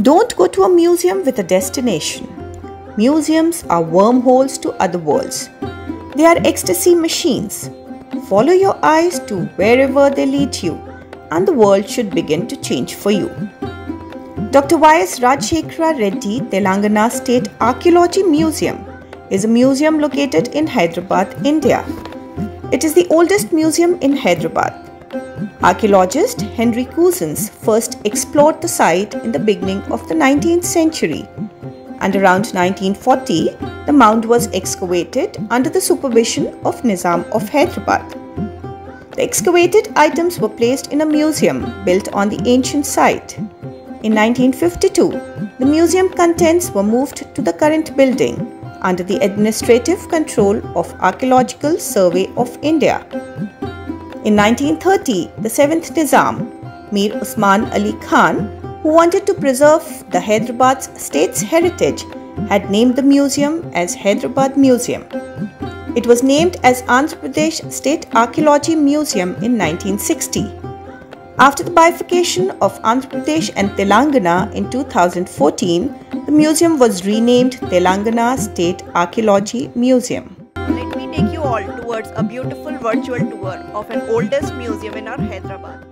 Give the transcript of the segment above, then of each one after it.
Don't go to a museum with a destination. Museums are wormholes to other worlds. They are ecstasy machines. Follow your eyes to wherever they lead you, and the world should begin to change for you. Dr. Y.S. Rajshekhara Reddy Telangana State Archeology Museum is a museum located in Hyderabad, India. It is the oldest museum in Hyderabad. Archaeologist Henry Cousins first explored the site in the beginning of the 19th century, and around 1940, the mound was excavated under the supervision of Nizam of Hyderabad. The excavated items were placed in a museum built on the ancient site. In 1952, the museum contents were moved to the current building under the administrative control of Archaeological Survey of India. In 1930, the 7th Nizam, Mir Osman Ali Khan, who wanted to preserve the Hyderabad's state's heritage, had named the museum as Hyderabad Museum. It was named as Andhra Pradesh State Archeology Museum in 1960. After the bifurcation of Andhra Pradesh and Telangana in 2014, the museum was renamed Telangana State Archeology Museum. Let me take you all towards a beautiful virtual tour of an oldest museum in our Hyderabad.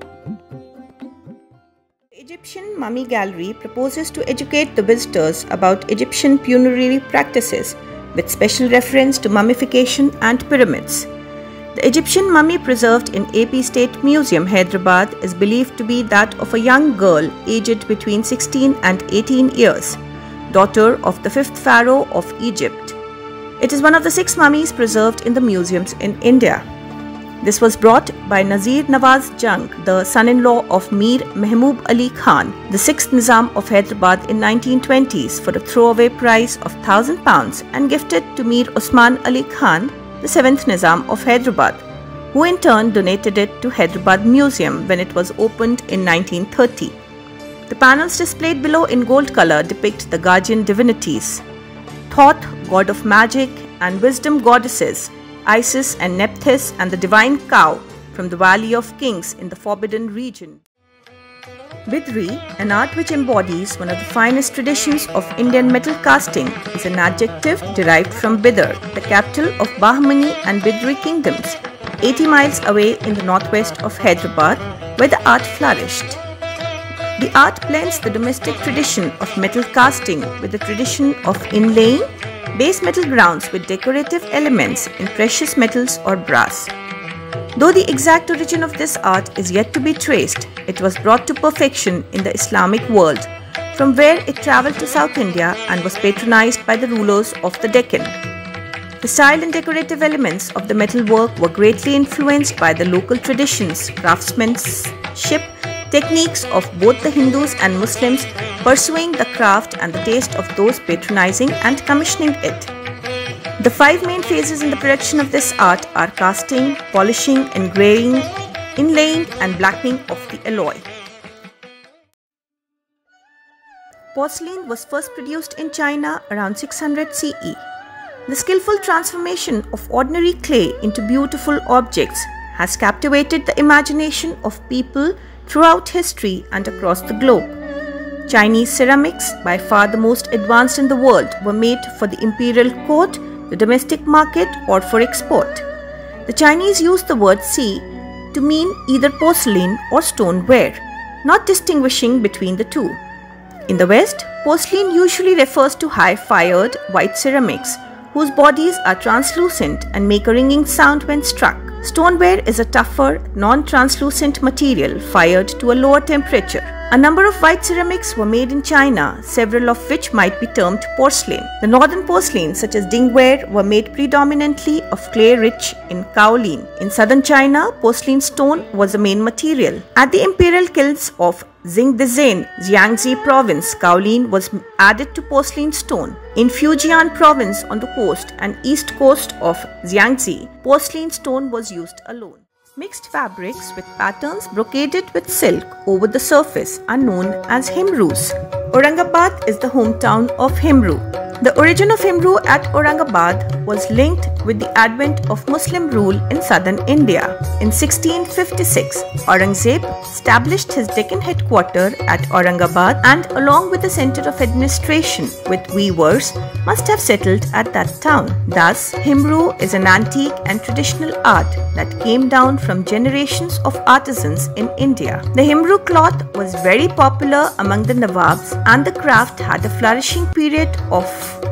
The Egyptian Mummy Gallery proposes to educate the visitors about Egyptian funerary practices with special reference to mummification and pyramids. The Egyptian mummy preserved in AP State Museum, Hyderabad is believed to be that of a young girl aged between 16 and 18 years, daughter of the 5th pharaoh of Egypt. It is one of the 6 mummies preserved in the museums in India. This was brought by Nazir Nawaz Jung, the son-in-law of Mir Osman Ali Khan, the 6th Nizam of Hyderabad in 1920s for a throwaway price of £1,000 and gifted to Mir Osman Ali Khan, the 7th Nizam of Hyderabad, who in turn donated it to Hyderabad Museum when it was opened in 1930. The panels displayed below in gold color depict the guardian divinities: Thoth, god of magic, and wisdom goddesses, Isis and Nephthys, and the divine cow from the Valley of Kings in the Forbidden region. Bidri, an art which embodies one of the finest traditions of Indian metal casting, is an adjective derived from Bidar, the capital of Bahmani and Bidri kingdoms, 80 miles away in the northwest of Hyderabad, where the art flourished. The art blends the domestic tradition of metal casting with the tradition of inlaying base metal grounds with decorative elements in precious metals or brass. Though the exact origin of this art is yet to be traced, it was brought to perfection in the Islamic world, from where it travelled to South India and was patronized by the rulers of the Deccan. The style and decorative elements of the metalwork were greatly influenced by the local traditions, craftsmanship, techniques of both the Hindus and Muslims pursuing the craft and the taste of those patronizing and commissioning it. The 5 main phases in the production of this art are casting, polishing, engraving, inlaying, and blackening of the alloy. Porcelain was first produced in China around 600 CE. The skillful transformation of ordinary clay into beautiful objects has captivated the imagination of people throughout history and across the globe. Chinese ceramics, by far the most advanced in the world, were made for the imperial court, the domestic market, or for export. The Chinese used the word "si" to mean either porcelain or stoneware, not distinguishing between the two. In the West, porcelain usually refers to high-fired white ceramics, whose bodies are translucent and make a ringing sound when struck. Stoneware is a tougher, non-translucent material fired to a lower temperature. A number of white ceramics were made in China, several of which might be termed porcelain. The northern porcelains such as Dingware were made predominantly of clay rich in kaolin. In southern China, porcelain stone was the main material. At the imperial kilns of Jingdezhen, Jiangxi province, kaolin was added to porcelain stone. In Fujian province on the coast and east coast of Jiangxi, porcelain stone was used alone. Mixed fabrics with patterns brocaded with silk over the surface are known as himroos. Aurangabad is the hometown of himroo. The origin of himroo at Aurangabad was linked with the advent of Muslim rule in southern India. In 1656, Aurangzeb established his Deccan headquarters at Aurangabad and, along with the center of administration with weavers, must have settled at that town. Thus, Himru is an antique and traditional art that came down from generations of artisans in India. The Himru cloth was very popular among the Nawabs, and the craft had a flourishing period of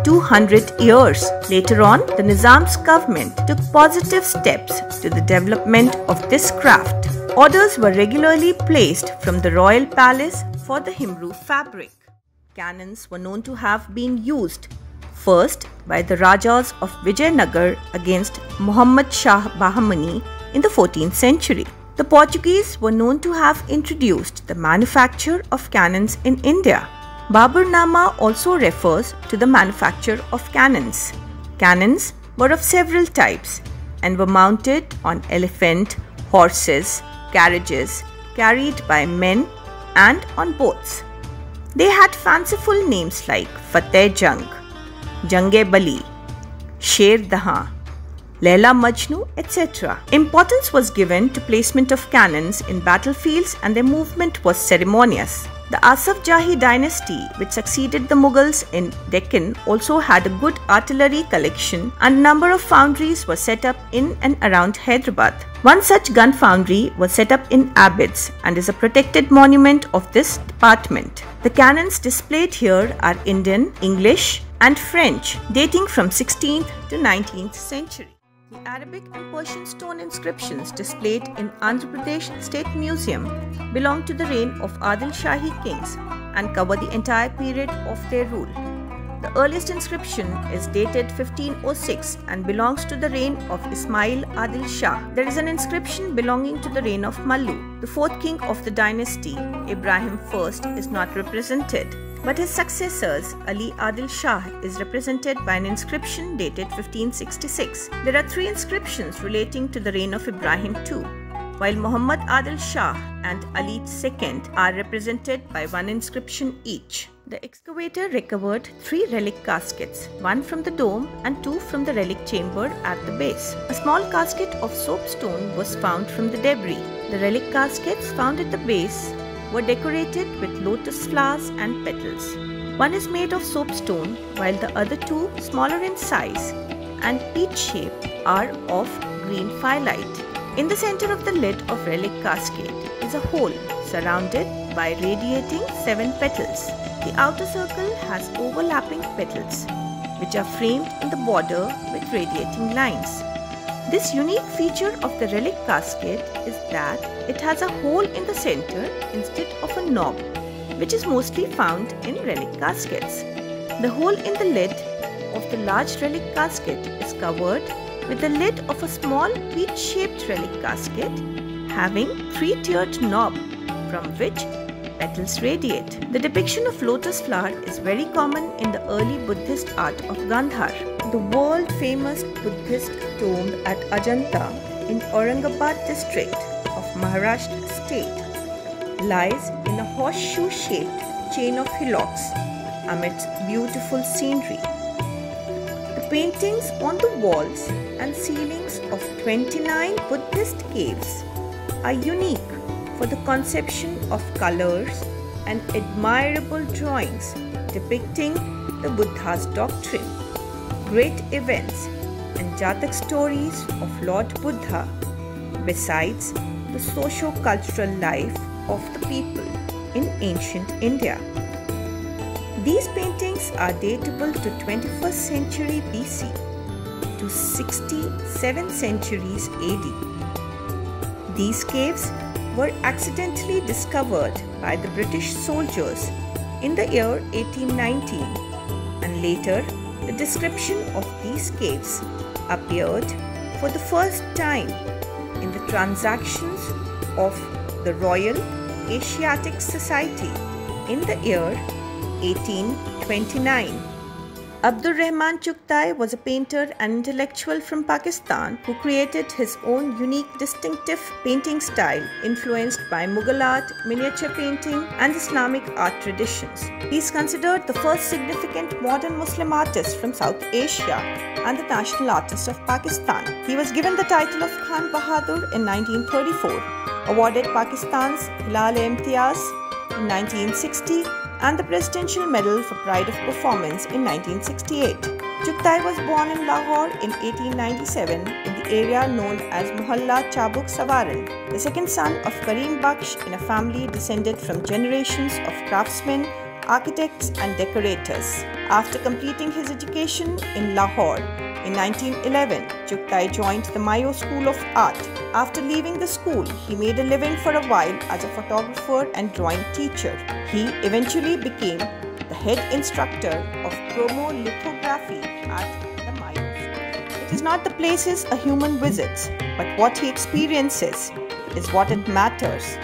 200 years. Later on, the Nizam's government took positive steps to the development of this craft. Orders were regularly placed from the royal palace for the Himru fabric. Cannons were known to have been used first by the Rajas of Vijayanagar against Muhammad Shah Bahamani in the 14th century. The Portuguese were known to have introduced the manufacture of cannons in India. Baburnama also refers to the manufacture of cannons. Cannons were of several types and were mounted on elephant, horses, carriages carried by men and on boats. They had fanciful names like Fateh Jang, Jange Bali, Sher Dahan, Laila Majnu, etc. Importance was given to placement of cannons in battlefields, and their movement was ceremonious. The Asaf Jahi dynasty, which succeeded the Mughals in Deccan, also had a good artillery collection, and a number of foundries were set up in and around Hyderabad. One such gun foundry was set up in Abids and is a protected monument of this department. The cannons displayed here are Indian, English, and French, dating from 16th to 19th century. The Arabic and Persian stone inscriptions displayed in Andhra Pradesh State Museum belong to the reign of Adil Shahi kings and cover the entire period of their rule. The earliest inscription is dated 1506 and belongs to the reign of Ismail Adil Shah. There is an inscription belonging to the reign of Mallu. The fourth king of the dynasty, Ibrahim I, is not represented, but his successors, Ali Adil Shah, is represented by an inscription dated 1566. There are three inscriptions relating to the reign of Ibrahim II, while Muhammad Adil Shah and Ali II are represented by one inscription each. The excavator recovered 3 relic caskets, one from the dome and 2 from the relic chamber at the base. A small casket of soapstone was found from the debris. The relic caskets found at the base were decorated with lotus flowers and petals. One is made of soapstone, while the other 2, smaller in size and peach shape, are of green phyllite. In the center of the lid of relic casket is a hole surrounded by radiating 7 petals. The outer circle has overlapping petals, which are framed in the border with radiating lines. This unique feature of the relic casket is that it has a hole in the center instead of a knob, which is mostly found in relic caskets. The hole in the lid of the large relic casket is covered with the lid of a small peach-shaped relic casket having 3-tiered knob from which petals radiate. The depiction of lotus flower is very common in the early Buddhist art of Gandhar. The world-famous Buddhist tomb at Ajanta in Aurangabad district of Maharashtra state lies in a horseshoe-shaped chain of hillocks amidst beautiful scenery. The paintings on the walls and ceilings of 29 Buddhist caves are unique for the conception of colors and admirable drawings depicting the Buddha's doctrine, great events and Jatak stories of Lord Buddha, besides the socio-cultural life of the people in ancient India. These paintings are datable to 21st century BC to 67 centuries AD. These caves were accidentally discovered by the British soldiers in the year 1819, and later the description of these caves appeared for the first time in the Transactions of the Royal Asiatic Society in the year 1829. Abdur Rahman Chughtai was a painter and intellectual from Pakistan who created his own unique, distinctive painting style influenced by Mughal art, miniature painting, and Islamic art traditions. He is considered the first significant modern Muslim artist from South Asia and the national artist of Pakistan. He was given the title of Khan Bahadur in 1934, awarded Pakistan's Hilal-e-Imtiaz in 1960, and the Presidential Medal for Pride of Performance in 1968. Chughtai was born in Lahore in 1897 in the area known as Mohalla Chabuk Sawaran, the second son of Karim Baksh in a family descended from generations of craftsmen, architects and decorators. After completing his education in Lahore, in 1911, Chughtai joined the Mayo School of Art. After leaving the school, he made a living for a while as a photographer and drawing teacher. He eventually became the head instructor of chromolithography at the Mayo School. It is not the places a human visits, but what he experiences is what it matters.